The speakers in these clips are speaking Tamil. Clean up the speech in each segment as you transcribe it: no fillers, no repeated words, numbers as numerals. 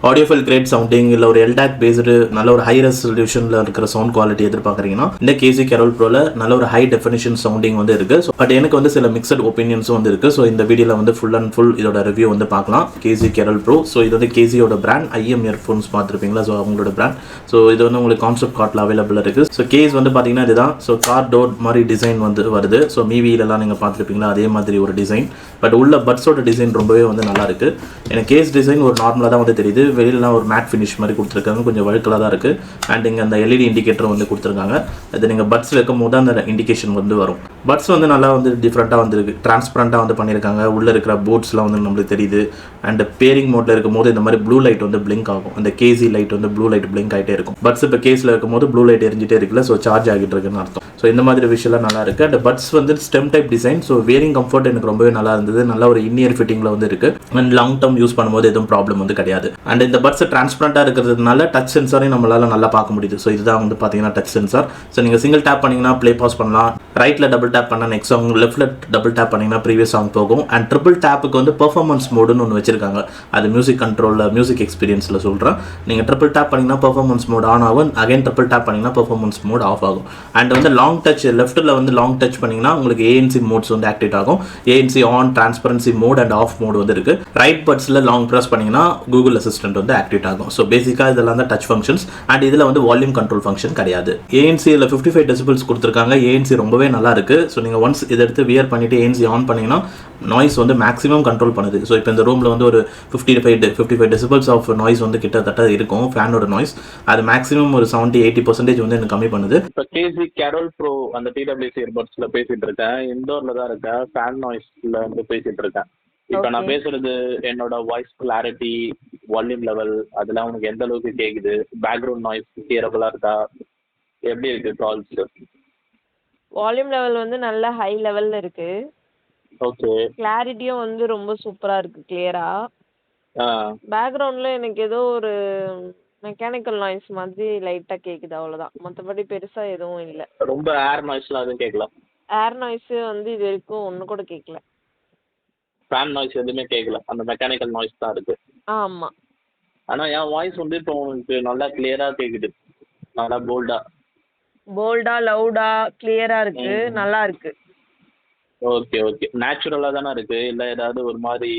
ஆடியோஃபைல் கிரேட் சவுண்டிங் இல்லை ஒரு எல்டாக் பேஸ்டு நல்ல ஒரு ஹை ரெசல்யூஷனில் இருக்கிற சவுண்ட் குவாலிட்டி எதிர்பார்க்குறீங்கன்னா இந்த கேசி கேரோல் ப்ரோவில் நல்ல ஒரு ஹை டெஃபினிஷன் சவுண்டிங் வந்து இருக்குது. ஸோ பட் எனக்கு வந்து சில மிக்சட் ஒப்பீனியன்ஸும் வந்து இருக்குது. ஸோ இந்த வீடியோவில் வந்து ஃபுல் அண்ட் ஃபுல் இதோட ரிவ்யூ வந்து பார்க்கலாம். KC Carol pro. ஸோ இது வந்து கேசியோட பிராண்ட். ஐஎம் இயர்ஃபோன்ஸ் பார்த்துருப்பீங்களா? ஸோ அவங்களோட பிராண்ட். ஸோ இது வந்து உங்களுக்கு கான்செப்ட் கார்ட்டில் அவைலபிள் இருக்குது. ஸோ கேஸ் வந்து பார்த்தீங்கன்னா இதுதான். ஸோ கார் டோர் மாதிரி டிசைன் வந்து வருது. ஸோ மீவியிலலாம் நீங்கள் பார்த்துருப்பீங்களா அதே மாதிரி ஒரு டிசைன். பட் உள்ள பட்ஸோட டிசைன் ரொம்பவே வந்து நல்லா இருக்குது. எனக்கு கேஸ் டிசைன் ஒரு நார்மலாக தான் வந்து தெரியுது. வெளியிலாம் ஒரு மேட் ஃபினிஷ் மாதிரி கொடுத்துருக்காங்க. கொஞ்சம் வழுக்கலாக தான் இருக்குது. அண்ட் இங்கே அந்த எல்இடி இண்டிகேட்டர் வந்து கொடுத்துருக்காங்க. அது நீங்கள் பட்ஸ் வைக்கும் போது அந்த இண்டிகேஷன் வந்து வரும். பட்ஸ் வந்து நல்லா வந்து டிஃப்ரெண்ட்டாக வந்துருக்கு. டிரான்ஸ்பரண்ட்டாக வந்து பண்ணியிருக்காங்க. உள்ளே இருக்கிற போர்ட்ஸ்லாம் வந்து நம்மளுக்கு தெரியுது. அண்ட் பேரிங் மோட்டில் இருக்கும் போது இந்த மாதிரி ப்ளூ லைட் வந்து பிளிங்க் ஆகும். அந்த கேசி லைட் வந்து ப்ளூ லைட் பிளிங்க் ஆகிட்டே இருக்கும். பட்ஸ் இப்போ கேஸில் இருக்கும் போது ப்ளூ லைட் எரிஞ்சிட்டே இருக்குல்ல. ஸோ சார்ஜ் ஆகிட்டு இருக்குன்னு அர்த்தம். ஸோ இந்த மாதிரி விஷயம்லாம் நல்லா இருக்குது. அண்ட் பட்ஸ் வந்து stem type design. So wearing comfort எனக்கு ரொம்பவே நல்லா இருந்தது. நல்ல ஒரு இன்னியர் ஃபிட்டிங்கில் வந்து இருக்குது. அண்ட் லாங் டர்ம் யூஸ் பண்ணும்போது எதுவும் ப்ராப்ளம் வந்து கிடையாது. அண்ட் இந்த பட்ஸ் டிரான்ஸ்பரண்டாக இருக்கிறதுனால டச் சென்சாரையும் நம்மளால் நல்லா பார்க்க முடியுது. ஸோ இதுதான் வந்து பார்த்தீங்கன்னா டச் சென்சார். ஸோ நீங்கள் சிங்கிள் டேப் பண்ணிங்கன்னா ப்ளே பாஸ் பண்ணலாம். ரைட்டில் டபுள் டேப் பண்ணால் நெக்ஸ்ட் சாங், லெஃப்ட்டில் டபுள் டேப் பண்ணிங்கன்னா ப்ரீவியஸ் சாங் போகும். அண்ட் ட்ரிபிள் டேப்புக்கு வந்து பெர்ஃபார்மன்ஸ் மோடுன்னு ஒன்று வச்சிருக்காங்க. அது மியூசிக் கண்ட்ரோலில் மியூசிக் எக்ஸ்பீரியன்ஸில் சொல்கிறேன். நீங்கள் ட்ரிபிள் டேப் பண்ணிங்கன்னா பெர்ஃபார்மன்ஸ் மோட் ஆன் ஆகும். அகைன் ட்ரிபிள் டேப் பண்ணிங்கன்னா பெர்ஃபார்மன்ஸ் மோட் ஆஃப் ஆகும். அண்ட் வந்து லாங் டச் லெஃப்ட்டில் வந்து லாங் டச் பண்ணிங்கன்னா உங்களுக்கு ஏஎன்சி மோட்ஸ் வந்து ஆக்டிவேட் ஆகும். ANC on, transparency mode and off mode வந்து இருக்குது. ரைட் பட்ஸில் லாங் ப்ரெஸ் பண்ணிங்கன்னா கூகுள் அசிஸ்டன்ட் வந்து ஆக்டிவேட் ஆகும். ஸோ பேசிக்காக இதெல்லாம் தான் டச் ஃபங்க்ஷன்ஸ். அண்ட் இதில் வந்து வால்யூம் கண்ட்ரோல் ஃபங்க்ஷன் கிடையாது. ஏஎன்சியில் 55 டெசிபிள்ஸ் கொடுத்துருக்காங்க. ஏஎன்சி ரொம்பவே நல்லா இருக்குது. ஸோ நீங்கள் ஒன்ஸ் இதை எடுத்து வியர் பண்ணிவிட்டு ஏஎன்சி ஆன் பண்ணிங்கன்னா நாய்ஸ் வந்து மேக்ஸிமம் கண்ட்ரோல் பண்ணுது. ஸோ இப்போ இந்த ரூமில் வந்து ஒரு 55 டெசிபிள்ஸ் ஆஃப் நாய்ஸ் வந்து கிட்டத்தட்ட இருக்கும். ஃபேனோட நாய்ஸ் அது மேக்ஸிமம் ஒரு 70-80% வந்து எனக்கு கம்மி பண்ணுது. இப்போ கேசி கேரோல் ப்ரோ அந்த டிடபிள்யூசி இயர்பட்ஸில் பேசிகிட்டு இருக்கேன். இண்டோரில் தான் இருக்கேன். ஃபேன் நாய்ஸில் வந்து பேசிகிட்டு இருக்கேன். இப்போ நான் பேசுறது என்னோட வாய்ஸ் கிளாரிட்டி, வால்யூம் லெவல் அதெல்லாம் உனக்கு எந்த அளவுக்கு கேட்குது? பேக்ரவுண்ட் நாய்ஸ் கிளியரபுளாக இருக்கா? எப்படி இருக்கு கால்ஸ்? வால்யூம் லெவல் வந்து நல்ல ஹை லெவல்ல இருக்கு. ஓகே. கிளாரிட்டியும் வந்து ரொம்ப சூப்பரா இருக்கு, கிளியரா. பேக்ரவுண்ட்ல எனக்கு ஏதோ ஒரு மெக்கானிக்கல் நாய்ஸ் மாதிரி லைட்டா கேக்குது, அவ்வளவுதான். மற்றபடி பெருசா எதுவும் இல்ல. ரொம்ப ஏர் நாய்ஸ்லாம் எதுவும் கேட்கல? ஏர் நாய்ஸ் வந்து இது வரைக்கும் ஒண்ணு கூட கேட்கல. ஃபேன் நாய்ஸ் எதுவுமே கேட்கல. அந்த மெக்கானிக்கல் நாய்ஸ் தான் இருக்கு. ஆமா. ஆனா என் வாய்ஸ் வந்து இப்போ உங்களுக்கு நல்லா கிளியரா கேக்குது. நல்லா போல்டா, லவுடா, கிளியரா இருக்கு. நல்லா இருக்கு. Okay okay. நேச்சுரலா தானே இருக்கு? இல்ல ஏதாவது ஒரு மாதிரி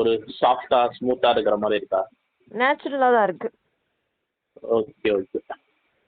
ஒரு சாஃப்டா ஸ்மூத்தா இருக்கிற மாதிரி இருக்கா? நேச்சுரலா தான் இருக்கு. Okay okay.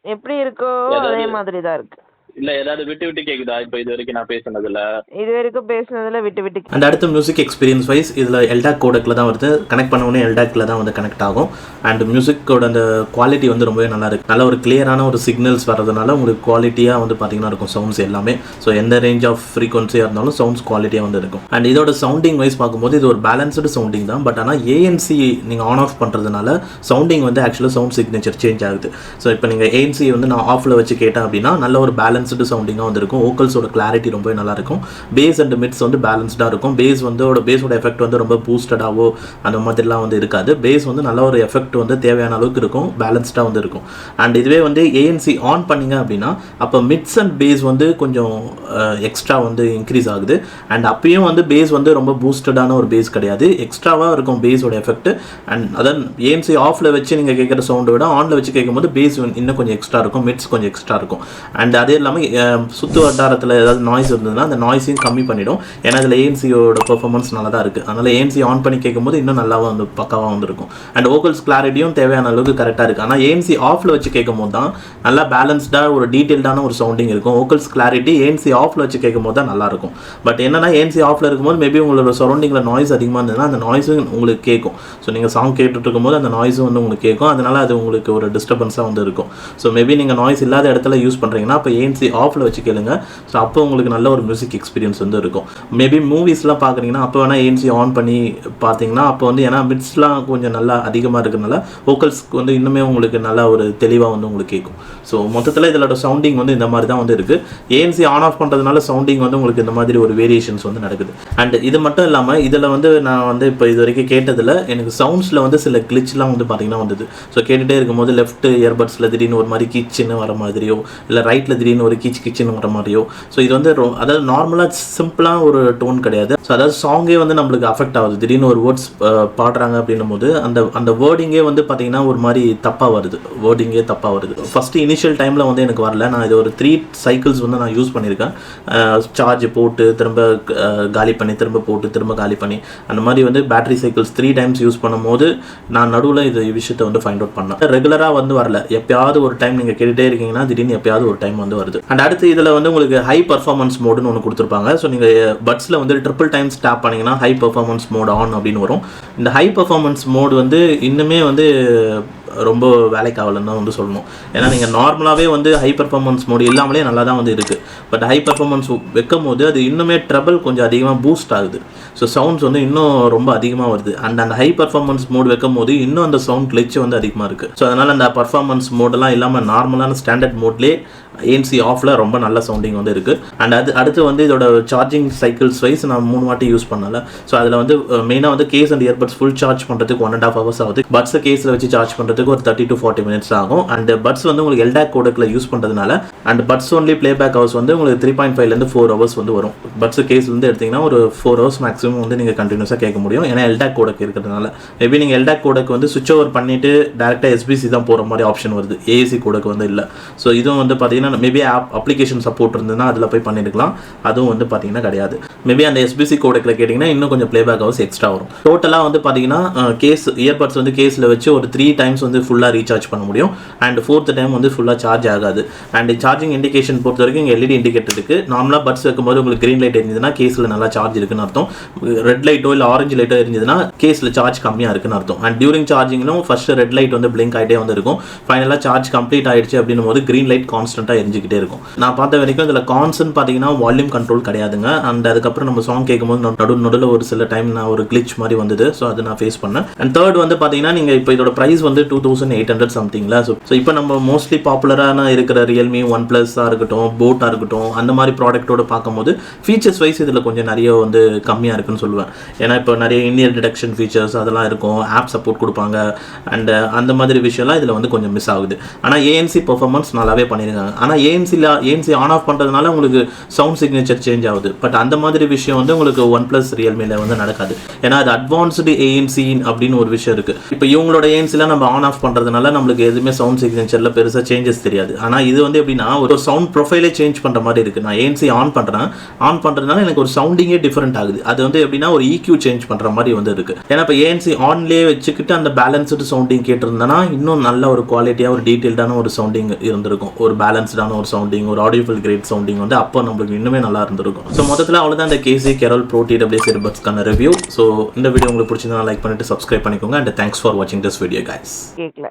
எப்படி இருக்கோ அதே மாதிரி தான் இருக்கு. இல்ல ஏதாவது விட்டு விட்டு கேக்குதா? இப்போ இது வரைக்கும் நான் பேசுனதுல விட்டு விட்டு. அண்ட் அடுத்த மியூசிக் எக்ஸ்பீரியன்ஸ் வைஸ் இதில் எல்டாக் கோடக்கில் தான் வருது. கனெக்ட் பண்ண உடனே எல்டாக்கில் தான் வந்து கனெக்ட் ஆகும். அண்ட் மியூசிக்கோட அந்த குவாலிட்டி வந்து ரொம்பவே நல்லா இருக்குது. நல்ல ஒரு கிளியரான ஒரு சிக்னல்ஸ் வரதுனால உங்களுக்கு குவாலிட்டியாக வந்து பார்த்தீங்கன்னா இருக்கும் சவுண்ட்ஸ் எல்லாமே. ஸோ எந்த ரேஞ்ச் ஆஃப் ஃப்ரீக்வன்சியாக இருந்தாலும் சவுண்ட்ஸ் குவாலிட்டியாக வந்து இருக்கும். அண்ட் இதோட சவுண்டிங் வைஸ் பார்க்கும்போது இது ஒரு பேலன்ஸ்டு சவுண்டிங் தான். பட் ஆனால் ஏஎன்சி நீங்கள் ஆன் ஆஃப் பண்ணுறதுனால சவுண்டிங் வந்து ஆக்சுவலாக சவுண்ட் சிக்னேச்சர் சேஞ்ச் ஆகுது. ஸோ இப்போ நீங்கள் ஏஎன்சி வந்து நான் ஆஃபில் வச்சு கேட்டேன் அப்படின்னா நல்ல ஒரு பேலன்ஸ்டு சவுண்டிங்காக வந்து இருக்கும். வோக்கல்ஸோட கிளாரிட்டி ரொம்பவே நல்லா இருக்கும். பேஸ் அண்ட் மிட்ஸ் வந்து பேலன்ஸ்டாக இருக்கும். பேஸோட எஃபெக்ட் வந்து ரொம்ப பூஸ்டடாவோ அந்த மாதிரிலாம் வந்து இருக்காது. பேஸ் வந்து நல்ல ஒரு எஃபெக்ட் வந்து தேவையான அளவுக்கு இருக்கும். பேலன்ஸ்டாக வந்து இருக்கும். அண்ட் இதுவே வந்து ஏஎன்சி ஆன் பண்ணிங்க அப்படின்னா அப்போ மிட்ஸ் அண்ட் பேஸ் வந்து கொஞ்சம் எக்ஸ்ட்ரா வந்து இன்க்ரீஸ் ஆகுது. அண்ட் அப்பயும் வந்து பேஸ் வந்து ரொம்ப பூஸ்டடான ஒரு பேஸ் கிடையாது. எக்ஸ்ட்ராவாக இருக்கும் பேஸோட எஃபெக்ட். அண்ட் அதான் ஏஎன்சி ஆஃபில் வச்சு நீங்கள் கேட்குற சவுண்டை விட ஆனில் வச்சு கேட்கும்போது பேஸ் இன்னும் கொஞ்சம் எக்ஸ்ட்ரா இருக்கும். மிட்ஸ் கொஞ்சம் எக்ஸ்ட்ரா இருக்கும். அண்ட் அதே இல்லாமல் சுற்று வட்டாரத்தில் ஏதாவது நாய்ஸ் இருந்ததுன்னா அந்த நாய்ஸையும் கம்மி பண்ணிடும். ஏன்னா அதில் ஏஎன்சியோட பெர்ஃபார்மன்ஸ் நல்லா தான் இருக்குது. அதனால் ஏஎன்சி ஆன் பண்ணி கேட்கும்போது இன்னும் நல்லாவாக வந்து பக்காவாக வந்துருக்கும். அண்ட் வோக்கல்ஸ் கிளாரிட்டியும் தேவையான அளவுக்கு கரெக்டாக இருக்குது. ஆனால் ஏஎன்சி ஆஃபில் வச்சு கேட்கும் போது தான் நல்லா பேலன்ஸ்டாக ஒரு டீட்டெயில்டான ஒரு சவுண்டிங் இருக்கும். வோக்கல்ஸ் கிளாரிட்டி ஏஎன்சி ஆஃபில் வச்சு கேட்கும் போது தான் நல்லாயிருக்கும். பட் என்னன்னா ஏஎன்சி ஆஃபில் இருக்கும்போது மேபி உங்களோட சரௌண்டிங்கில் நாய்ஸ் அதிகமாக இருந்ததுன்னா அந்த நாய்ஸும் உங்களுக்கு கேட்கும். ஸோ நீங்கள் சாங் கேட்டுட்டு இருக்கும்போது அந்த நாய்ஸும் வந்து உங்களுக்கு கேட்கும். அதனால் அது உங்களுக்கு ஒரு டிஸ்டர்பன்ஸாக வந்து இருக்கும். ஸோ மேபி நீங்கள் நாய்ஸ் இல்லாத இடத்துல யூஸ் பண்ணுறீங்கன்னா அப்போ ஏஎன்சி ஆஃபில் வச்சு கேளுங்க. ஸோ அப்போ உங்களுக்கு நல்ல ஒரு மியூசிக் எக்ஸ்பீரியன்ஸ் வந்து இருக்கும். மேபி மூவிஸ்லாம் பார்க்குறீங்கன்னா அப்போ வேணால் ஏஎன்சி ஆன் பண்ணி பார்த்தீங்கன்னா அப்போ வந்து ஏன்னா மிட்ஸ்லாம் கொஞ்சம் நல்லா அதிகமாக இருக்கிறதுனால வோக்கல்ஸ்க்கு வந்து இன்னுமே உங்களுக்கு நல்லா ஒரு தெளிவாக வந்து உங்களுக்கு கேட்கும். ஸோ மொத்தத்தில் இதோட சவுண்டிங் வந்து இந்த மாதிரி தான் வந்து இருக்குது. ஏஎன்சி ஆன் ஆஃப் பண்ணுறதுனால சவுண்டிங் வந்து உங்களுக்கு இந்த மாதிரி ஒரு வேரியேஷன்ஸ் வந்து நடக்குது. அண்ட் இது மட்டும் இல்லாமல் இதில் வந்து நான் வந்து இப்போ இது வரைக்கும் கேட்டதில் எனக்கு சவுண்ட்ஸில் வந்து சில கிளிச்லாம் வந்து பார்த்தீங்கன்னா வந்தது. ஸோ கேட்டுகிட்டே இருக்கும்போது லெஃப்ட் இயர்பட்ஸில் திடீர்னு ஒரு மாதிரி கிச்சன்னு வர மாதிரியோ இல்லை ரைட்டில் திடீர்னு ஒரு கிச்சின்னு வர மாதிரியோ. ஸோ இது வந்து அதாவது நார்மலாக சிம்பிளாக ஒரு டோன் கிடையாது. ஸோ அதாவது சாங்கே வந்து நம்மளுக்கு அஃபெக்ட் ஆகுது. திடீர்னு ஒரு வேர்ட்ஸ் பாடுறாங்க அப்படின்னும் போது அந்த வேர்டிங்கே வந்து பார்த்தீங்கன்னா ஒரு மாதிரி தப்பாக வருது. ஃபஸ்ட்டு இனிஷியல் டைமில் வந்து எனக்கு வரல. நான் இது ஒரு 3 சைக்கிள்ஸ் வந்து நான் யூஸ் பண்ணியிருக்கேன். சார்ஜ் போட்டு திரும்ப காலி பண்ணி திரும்ப போட்டு திரும்ப காலி பண்ணி அந்த மாதிரி வந்து பேட்டரி சைக்கிள்ஸ் 3 டைம்ஸ் யூஸ் பண்ணும்போது நான் நடுவில் இது விஷயத்தை வந்து ஃபைண்ட் அவுட் பண்ணேன். ரெகுலராக வந்து வரல, எப்பயாவது ஒரு டைம் நீங்கள் கேட்டுகிட்டே இருக்கீங்கன்னா திடீர்னு எப்பயாவது ஒரு டைம் வந்து வருது. அண்ட் அடுத்து இதில் வந்து உங்களுக்கு ஹை பர்ஃபார்மன்ஸ் மோடுன்னு ஒன்று கொடுத்துருப்பாங்க. ஸோ நீங்கள் பட்ஸில் வந்து ட்ரிபிள் டைம்ஸ் டேப் பண்ணிங்கன்னா ஹை பர்ஃபார்மன்ஸ் மோட் ஆன் அப்படின்னு வரும். இந்த ஹை பர்ஃபார்மன்ஸ் மோடு வந்து இன்னுமே வந்து ரொம்ப வேலைக்கு ஆகலன்னு தான் வந்து சொல்லணும். ஏன்னா நீங்கள் நார்மலாகவே வந்து ஹை பர்ஃபார்மன்ஸ் மோடு இல்லாமலே நல்லா தான் வந்து இருக்குது. பட் ஹை பர்ஃபார்மன்ஸ் வைக்கும் போது அது இன்னுமே ட்ரபிள் கொஞ்சம் அதிகமாக பூஸ்ட் ஆகுது. ஸோ சவுண்ட்ஸ் வந்து இன்னும் ரொம்ப அதிகமாக வருது. அண்ட் அந்த ஹை பர்ஃபார்மன்ஸ் மோடு வைக்கும் போது இன்னும் அந்த சவுண்ட் கிளிச் வந்து அதிகமாக இருக்குது. ஸோ அதனால் அந்த பர்ஃபார்மன்ஸ் மோடெல்லாம் இல்லாமல் நார்மலான ஸ்டாண்டர்ட் மோட்லேயே ANC ஆஃபில் ரொம்ப நல்ல சவுண்டிங் வந்து இருக்குது. அண்ட் அடுத்து வந்து இதோட சார்ஜிங் சைக்கிள்ஸ் வைஸ் நான் 3 வாட்டி யூஸ் பண்ணல. ஸோ அதில் வந்து மெயினாக வந்து case and earbuds full charge பண்ணுறதுக்கு 1.5 hours ஆகுது. பட்ஸை கேஸில் வச்சு சார்ஜ் பண்ணுறதுக்கு ஒரு 30 to 40 minutes ஆகும். அண்ட் பட்ஸ் வந்து உங்களுக்கு LDAC கோடெக்கில் யூஸ் பண்ணுறதுனால and puts only playback hours வந்து உங்களுக்கு 3.5 to 4 hours வந்து வரும். பட்ஸ் கேஸ்லேருந்து எடுத்திங்கன்னா ஒரு 4 hours மேக்ஸிமம் வந்து நீங்கள் கண்டினியூஸாக கேட்க முடியும். ஏன்னா LDAC கோடெக் இருக்கிறதுனால. மேபி நீங்கள் LDAC கோடெக் வந்து சுவிட்ச் ஓவர் பண்ணிவிட்டு டேரெக்டாக SBC தான் போகிற மாதிரி ஆப்ஷன் வருது. AAC கோடெக் வந்து இல்லை. ஸோ இதுவும் வந்து பார்த்தீங்கன்னா மேபி அப்ளிகேஷன் சப்போர்ட் இருந்ததுன்னா அதில் போய் பண்ணிருக்கலாம். அதுவும் வந்து பார்த்தீங்கன்னா கிடையாது. மேபி அந்த SBC கோடெக்கில் கேட்டிங்கன்னா இன்னும் கொஞ்சம் பிளேபேக் ஹவர்ஸ் எக்ஸ்ட்ரா வரும். டோட்டலாக வந்து பார்த்தீங்கன்னா கேஸ் இயர்பட்ஸ் வந்து கேஸில் வச்சு ஒரு 3 times வந்து ஃபுல்லாக ரீசார்ஜ் பண்ண முடியும். அண்ட் 4th டைம் வந்து ஃபுல்லாக சார்ஜ் ஆகாது. அண்ட் சார்ஜிங் இண்டிகேஷன் பொறுத்த வரைக்கும் இங்கே LED இண்டிகேட்டர் இருக்குது. நார்மலாக பட்ஸ் வைக்கும்போது உங்களுக்கு க்ரீன் லைட் எரிஞ்சதுன்னா கேஸில் நல்லா சார்ஜ் இருக்குன்னு அர்த்தம். ரெட் லைட்டோ இல்லை ஆரஞ்சு லைட்டோ எரிஞ்சதுன்னா கேஸில் சார்ஜ் கம்மியாக இருக்குன்னு அர்த்தம். அண்ட் டியூரிங் சார்ஜிங்லும் ஃபர்ஸ்ட் ரெட் லைட் வந்து பிளிங்க் ஆகிட்டே வந்து இருக்கும். ஃபைனலாக சார்ஜ் கம்ப்ளீட் ஆயிடுச்சு அப்படின்னும் போது க்ரீன் லைட் கான்ஸ்டன்ட்டாக எரிஞ்சிக்கிட்டே இருக்கும். நான் பார்த்த வரைக்கும் இதில் கான்ஸ்ன்னு பார்த்தீங்கன்னா வால்யூம் கண்ட்ரோல் கிடையாதுங்க. அண்ட் அதுக்கப்புறம் நம்ம சாங் கேட்கும்போது நடுவில் ஒரு சில டைம் நான் ஒரு கிளிச் மாதிரி வந்தது. ஸோ அது நான் ஃபேஸ் பண்ணேன். அண்ட் தேர்ட் வந்து பார்த்தீங்கன்னா நீங்கள் இப்போ இதோட ப்ரைஸ் வந்து 2800 சம்திங்ல. ஸோ இப்போ நம்ம மோஸ்ட்லி பாப்புலரான இருக்கிற ரியல்மி OnePlus-ஆக இருக்கட்டும், போட்டாக இருக்கட்டும், அந்த மாதிரி ப்ராடக்ட்டோட பார்க்கும்போது ஃபீச்சர்ஸ் வைஸ் இதில் கொஞ்சம் நிறைய வந்து கம்மியாக இருக்குன்னு சொல்லுவேன். ஏன்னா இப்போ நிறைய இன்இயர் டிடெக்ஷன் ஃபீச்சர்ஸ் அதெல்லாம் இருக்கும், ஆப் சப்போர்ட் கொடுப்பாங்க. அண்ட் அந்த மாதிரி விஷயம்லாம் இதில் வந்து கொஞ்சம் மிஸ் ஆகுது. ஆனால் ANC பர்ஃபார்மன்ஸ் நல்லாவே பண்ணியிருக்காங்க. ஆனால் ANC ஆன் ஆஃப் பண்ணுறதுனால உங்களுக்கு சவுண்ட் சிக்னேச்சர் சேஞ்ச் ஆகுது. பட் அந்த மாதிரி விஷயம் வந்து உங்களுக்கு OnePlus ரியல்மியில் வந்து நடக்காது. ஏன்னா அது அட்வான்ஸ்டு ANC அப்படின்னு ஒரு விஷயம் இருக்குது. இப்போ இவங்களோட ANCலாம் நம்ம ஆன் ஆஃப் பண்ணுறதுனால நம்மளுக்கு எதுவுமே சவுண்ட் சிக்னேச்சரில் பெருசாக சேஞ்சஸ் தெரியாது. ஆனால் இது வந்து எப்படின்னா ஒரு சவுண்ட் ப்ரொஃபைலே சேஞ்ச் பண்ணுற மாதிரி இருக்குது. நான் ANC ஆன் பண்ணுறதுனால எனக்கு ஒரு சவுண்டிங்கே டிஃப்ரெண்ட் ஆகுது. அது வந்து எப்படின்னா ஒரு EQ சேஞ்ச் பண்ணுற மாதிரி வந்து இருக்குது. ஏன்னா இப்போ ANC ஆன்லேயே வச்சுக்கிட்டு அந்த பேலன்ஸ்டு சவுண்டிங் கேட்டிருந்தேன்னா இன்னும் நல்ல ஒரு குவாலிட்டியாக ஒரு டீட்டெயில்டான ஒரு சவுண்டிங் இருந்திருக்கும். ஒரு பேலன்ஸ்டான ஒரு சவுண்டிங், ஒரு ஆடியோஃபுல் கிரேட் சவுண்டிங் வந்து அப்போ நம்மளுக்கு இன்னுமே நல்லா இருந்திருக்கும். ஸோ மொத்தத்தில் அவ்வளோதான் இந்த KC Carol Pro TWS earbudsக்கான ரிவ்யூ. ஸோ இந்த வீடியோ உங்களுக்கு பிடிச்சிருந்தா லைக் பண்ணிட்டு சப்ஸ்கிரைப் பண்ணிக்கோங்க. அண்ட் தேங்க்ஸ் ஃபார் வாட்சிங் திஸ் வீடியோ கைஸ். கேட்கல.